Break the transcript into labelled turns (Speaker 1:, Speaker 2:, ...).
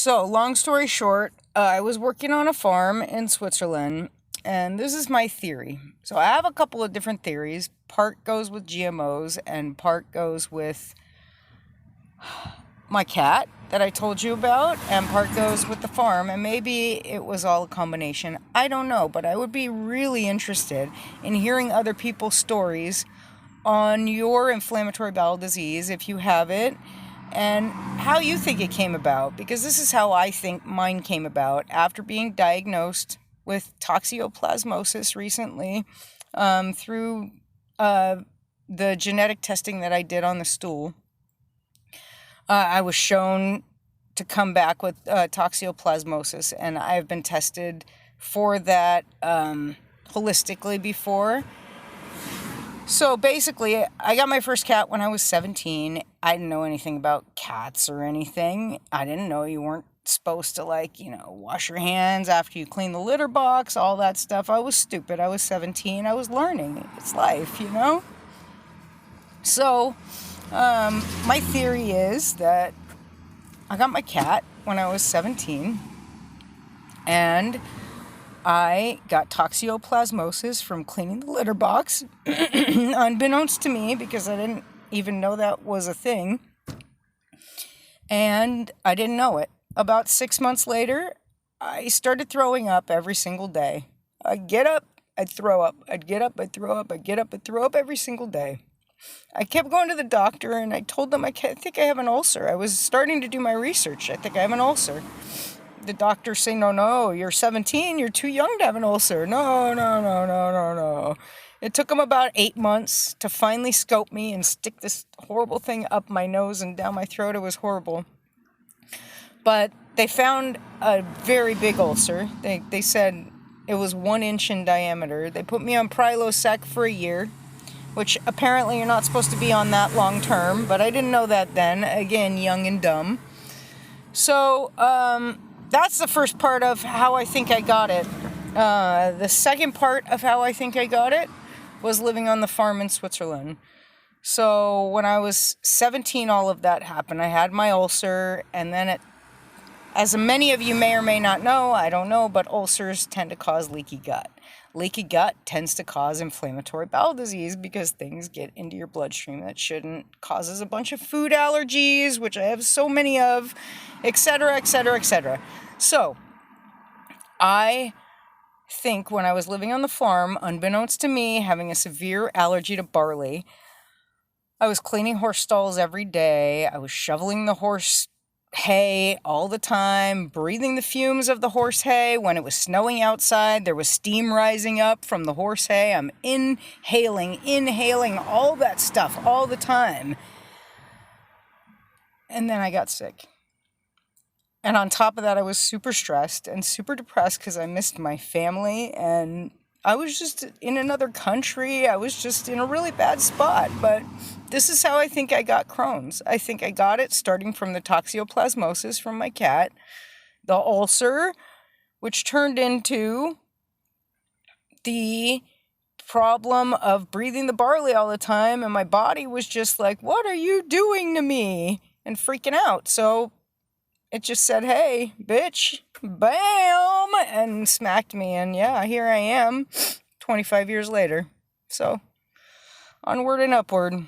Speaker 1: So, long story short, I was working on a farm in Switzerland, and this is my theory. So, I have a couple of different theories. Part goes with GMOs, and part goes with my cat that I told you about, and part goes with the farm, and maybe it was all a combination. I don't know, but I would be really interested in hearing other people's stories on your inflammatory bowel disease, if you have it, and how you think it came about, because this is how I think mine came about after being diagnosed with toxoplasmosis recently through the genetic testing that I did on the stool. I was shown to come back with toxoplasmosis, and I've been tested for that holistically before. So basically, I got my first cat when I was 17. I didn't know anything about cats or anything. I didn't know you weren't supposed to, wash your hands after you clean the litter box, all that stuff. I was stupid. I was 17. I was learning. It's life. So, my theory is that I got my cat when I was 17, and I got toxoplasmosis from cleaning the litter box, unbeknownst to me, because I didn't even know that was a thing, and I didn't know it. About 6 months later, I started throwing up every single day. I'd get up, I'd throw up, I'd get up, I'd throw up, I'd get up, I'd throw up every single day. I kept going to the doctor, and I told them I think I have an ulcer. I was starting to do my research. I think I have an ulcer. The doctors say, no, you're 17, you're too young to have an ulcer. No. It took them about 8 months to finally scope me and stick this horrible thing up my nose and down my throat. It was horrible. But they found a very big ulcer. They said it was 1 inch in diameter. They put me on Prilosec for a year, which apparently you're not supposed to be on that long term, but I didn't know that then. Again, young and dumb. So, that's the first part of how I think I got it. The second part of how I think I got it was living on the farm in Switzerland. So when I was 17, all of that happened. I had my ulcer, and then as many of you may or may not know, I don't know, but ulcers tend to cause leaky gut. Leaky gut tends to cause inflammatory bowel disease because things get into your bloodstream that shouldn't, causes a bunch of food allergies, which I have so many of, etc., etc., etc. So, I think when I was living on the farm, unbeknownst to me, having a severe allergy to barley, I was cleaning horse stalls every day. I was shoveling the horse hay all the time, breathing the fumes of the horse hay. When it was snowing outside, there was steam rising up from the horse hay. I'm inhaling all that stuff all the time. And then I got sick. And on top of that, I was super stressed and super depressed because I missed my family, and I was just in another country. I was just in a really bad spot. But this is how I think I got Crohn's. I think I got it starting from the toxoplasmosis from my cat, the ulcer, which turned into the problem of breathing the barley all the time, and my body was just like, what are you doing to me? And freaking out. So it just said, hey, bitch, bam, and smacked me. And yeah, here I am 25 years later. So onward and upward.